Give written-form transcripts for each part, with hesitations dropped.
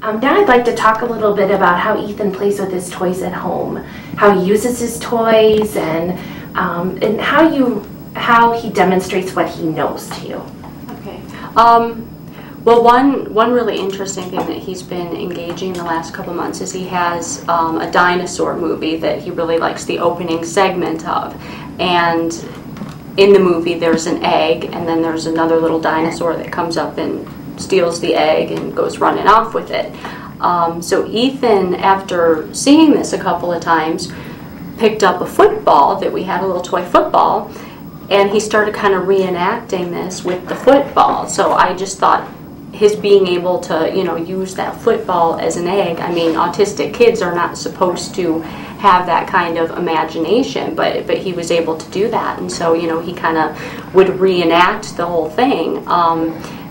Now I'd like to talk a little bit about how Ethan plays with his toys at home, how he uses his toys, and how he demonstrates what he knows to you. Okay. Well, one really interesting thing that he's been engaging in the last couple months is he has a dinosaur movie that he really likes the opening segment of, and in the movie there's an egg, and then there's another little dinosaur that comes up and steals the egg and goes running off with it. So Ethan, after seeing this a couple of times, picked up a football that we had, a little toy football, and he started kind of reenacting this with the football. So I just thought his being able to, use that football as an egg. I mean, autistic kids are not supposed to have that kind of imagination, but he was able to do that, and so he kind of would reenact the whole thing.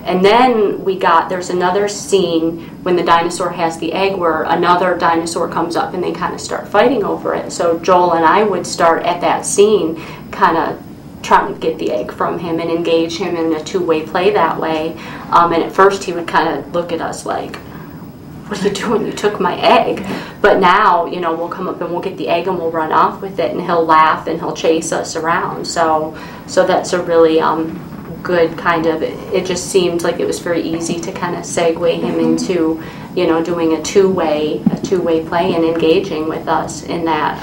And then there's another scene when the dinosaur has the egg where another dinosaur comes up and they kind of start fighting over it. So Joel and I would start at that scene kind of trying to get the egg from him and engage him in a two-way play that way. And at first he would kind of look at us like, "What are you doing? You took my egg." But now, we'll come up and we'll get the egg and we'll run off with it, and he'll laugh and he'll chase us around. So that's a really good kind of, it just seemed like it was very easy to kind of segue him into, doing a two-way play and engaging with us in that.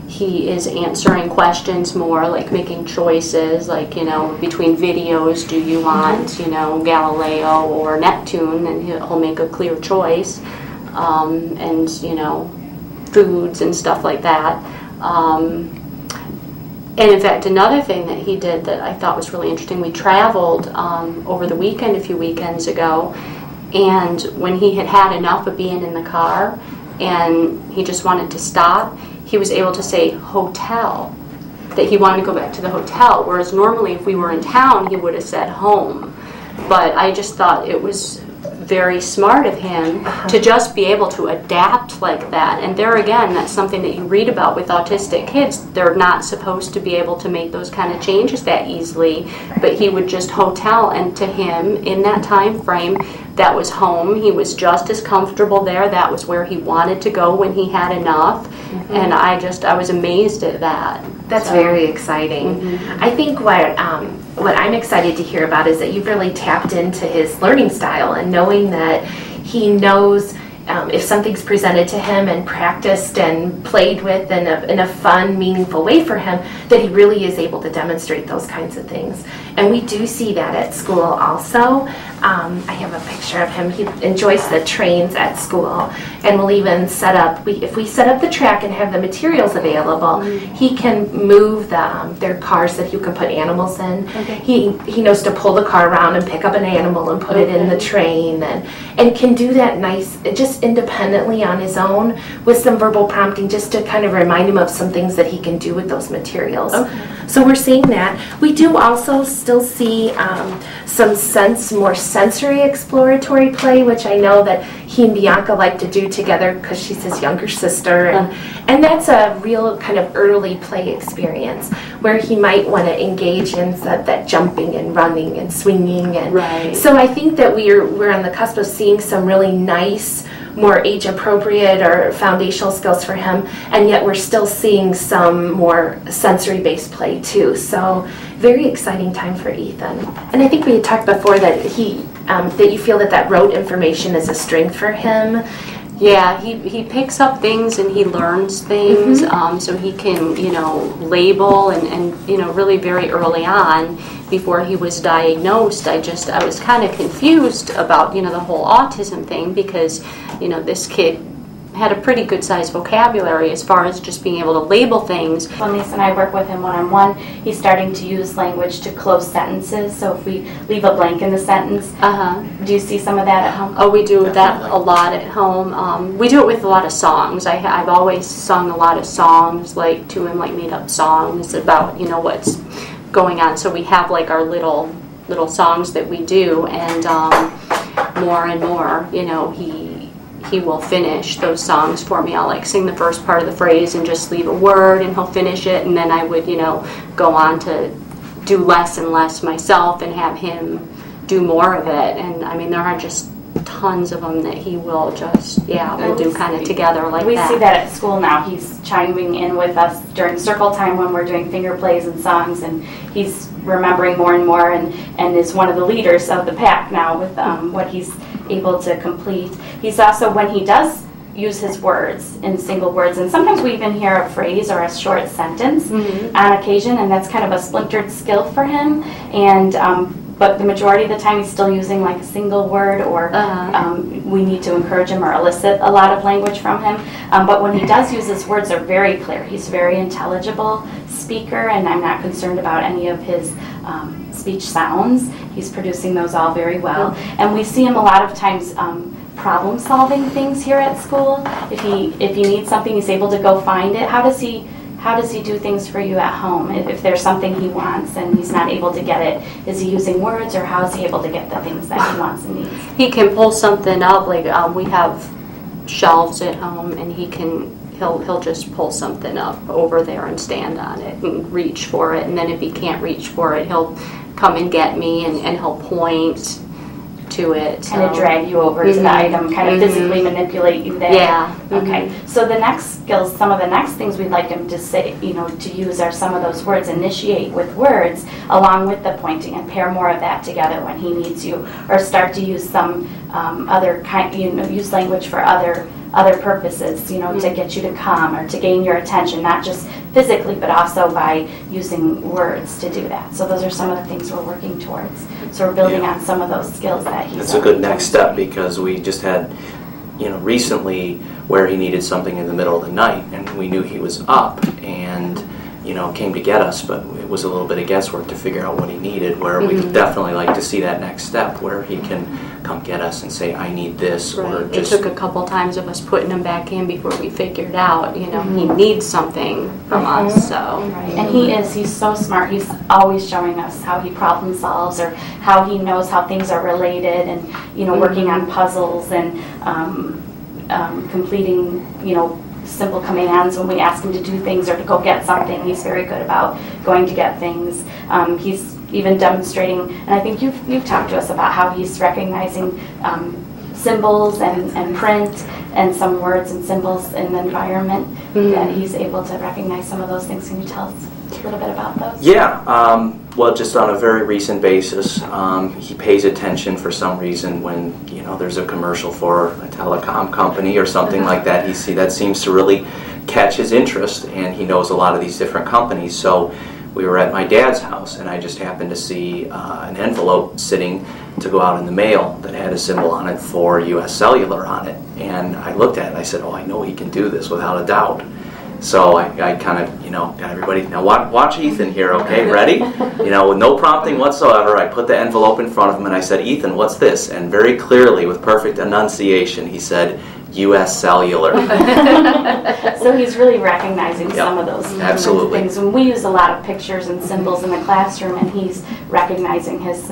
He is answering questions more, like making choices, like, between videos, do you want, Galileo or Neptune, and he'll make a clear choice, and, foods and stuff like that. And in fact, another thing that he did that I thought was really interesting, we traveled over the weekend a few weekends ago, and when he had enough of being in the car and he just wanted to stop, he was able to say hotel, that he wanted to go back to the hotel, whereas normally if we were in town he would have said home. But I just thought it was very smart of him to just be able to adapt like that. And there again, that's something that you read about with autistic kids. They're not supposed to be able to make those kind of changes that easily, but he would just hotel, and to him in that time frame, that was home. He was just as comfortable there. That was where he wanted to go when he had enough. And I was amazed at that. That's very exciting. I think what I'm excited to hear about is that you've really tapped into his learning style, and knowing that he knows if something's presented to him and practiced and played with in a fun, meaningful way for him, that he really is able to demonstrate those kinds of things. And we do see that at school also. I have a picture of him. He enjoys the trains at school, and we'll even set up, if we set up the track and have the materials available, he can move their cars that you can put animals in. He knows to pull the car around and pick up an animal and put it in the train, and can do that nice, just independently on his own with some verbal prompting, just to kind of remind him of some things that he can do with those materials. So we're seeing that. We do also still see some more sensory exploratory play, which I know that he and Bianca like to do together because she's his younger sister, and that's a real kind of early play experience where he might want to engage in that jumping and running and swinging, and so I think that we're on the cusp of seeing some really nice, more age-appropriate or foundational skills for him, and yet we're still seeing some more sensory-based play too. So very exciting time for Ethan. And I think we had talked before that that you feel that rote information is a strength for him. Yeah, he picks up things and he learns things, so he can, label and really very early on, before he was diagnosed, I was kind of confused about, the whole autism thing, because, this kid had a pretty good sized vocabulary as far as just being able to label things. When Lisa and I work with him one-on-one, he's starting to use language to close sentences. So if we leave a blank in the sentence, do you see some of that at home? Oh, we do that a lot at home. We do it with a lot of songs. I've always sung a lot of songs, like to him, like made up songs about, what's going on. So we have like our little songs that we do, and more and more, he will finish those songs for me. I'll like sing the first part of the phrase and just leave a word, and he'll finish it, and then I would, go on to do less and less myself and have him do more of it. And I mean, there are just tons of them that he will just, we'll do kind of together like we that. We see that at school now. He's chiming in with us during circle time when we're doing finger plays and songs, and he's remembering more and more, and is one of the leaders of the pack now with what he's able to complete. He's also, when he does use his words in single words, and sometimes we even hear a phrase or a short sentence on occasion, and that's kind of a splintered skill for him. And but the majority of the time he's still using like a single word, or we need to encourage him or elicit a lot of language from him. But when he does use his words, they're very clear. He's a very intelligible speaker, and I'm not concerned about any of his speech sounds. He's producing those all very well. And we see him a lot of times problem solving things here at school. If he needs something, he's able to go find it. How does he do things for you at home? If there's something he wants and he's not able to get it, is he using words, or how is he able to get the things that he wants and needs? He can pull something up, like we have shelves at home, and he'll just pull something up over there and stand on it and reach for it. And then if he can't reach for it, he'll come and get me, and he'll point to it. Kind of drag you over to the item, kind of physically manipulate you there. Yeah. Okay. So the next skills, some of the next things we'd like him to say, to use are some of those words. Initiate with words along with the pointing, and pair more of that together when he needs you, or start to use some other kind, use language for other purposes, to get you to come or to gain your attention, not just physically, but also by using words to do that. So those are some of the things we're working towards. So we're building on some of those skills that he's. That's a good next step, because we just had, recently where he needed something in the middle of the night, and we knew he was up, and came to get us, but it was a little bit of guesswork to figure out what he needed, where we could definitely like to see that next step where he can come get us and say, I need this, or just... It took a couple times of us putting him back in before we figured out, he needs something from us, so... Right. And he's so smart. He's always showing us how he problem solves, or how he knows how things are related, and, working on puzzles, and completing, simple commands when we ask him to do things or to go get something. He's very good about going to get things. He's even demonstrating, and I think you've talked to us about how he's recognizing symbols and print and some words and symbols in the environment, that he's able to recognize some of those things. Can you tell us a little bit about those? Yeah, well, just on a very recent basis, he pays attention for some reason when there's a commercial for a telecom company or something like that. That seems to really catch his interest, and he knows a lot of these different companies. So we were at my dad's house, and I just happened to see an envelope sitting to go out in the mail that had a symbol on it for U.S. Cellular on it. And I looked at it and I said, oh, I know he can do this without a doubt. So I kind of, got everybody, now watch Ethan here, okay, ready? With no prompting whatsoever, I put the envelope in front of him and I said, Ethan, what's this? And very clearly, with perfect enunciation, he said, U.S. Cellular. So he's really recognizing some of those things. And we use a lot of pictures and symbols in the classroom, and he's recognizing his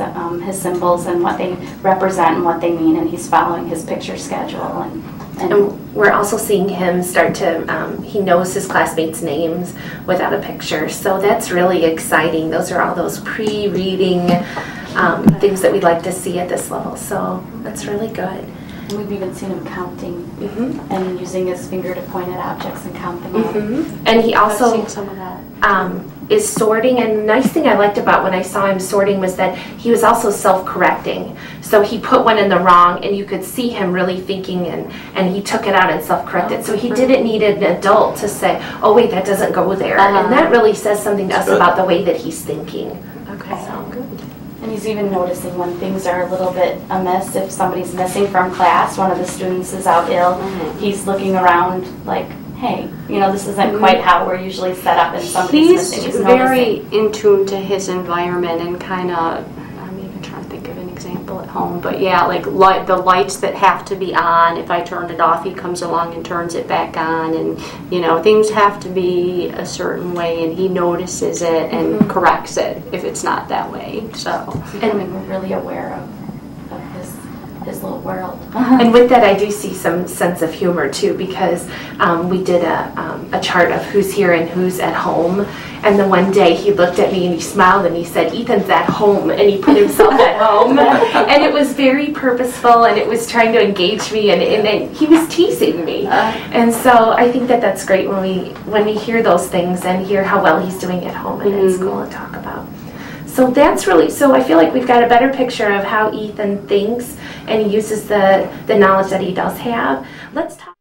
symbols and what they represent and what they mean, and he's following his picture schedule. And we're also seeing him start to, he knows his classmates' names without a picture. So that's really exciting. Those are all those pre-reading things that we'd like to see at this level. So that's really good. And we've even seen him counting and using his finger to point at objects and count them out. And he also I've seen some of that. Is sorting, and the nice thing I liked about when I saw him sorting was that he was also self-correcting. So he put one in the wrong, and you could see him really thinking, and he took it out and self-corrected. So he didn't need an adult to say, oh wait, that doesn't go there. And that really says something to us about the way that he's thinking. Okay. So good. And he's even noticing when things are a little bit amiss. If somebody's missing from class, one of the students is out ill, he's looking around like, hey, this isn't quite how we're usually set up, and somebody's missing. He's very in tune to his environment, and kind of, I'm even trying to think of an example at home, but yeah, like the lights that have to be on, if I turn it off, he comes along and turns it back on, and things have to be a certain way, and he notices it and corrects it if it's not that way. So becoming really aware of his little world. And with that, I do see some sense of humor too, because we did a chart of who's here and who's at home. And the one day he looked at me and he smiled and he said, "Ethan's at home," and he put himself at home. And it was very purposeful, and it was trying to engage me, and he was teasing me. And so I think that that's great when we hear those things and hear how well he's doing at home and at school and talk about. So that's really, so I feel like we've got a better picture of how Ethan thinks and he uses the knowledge that he does have. Let's talk.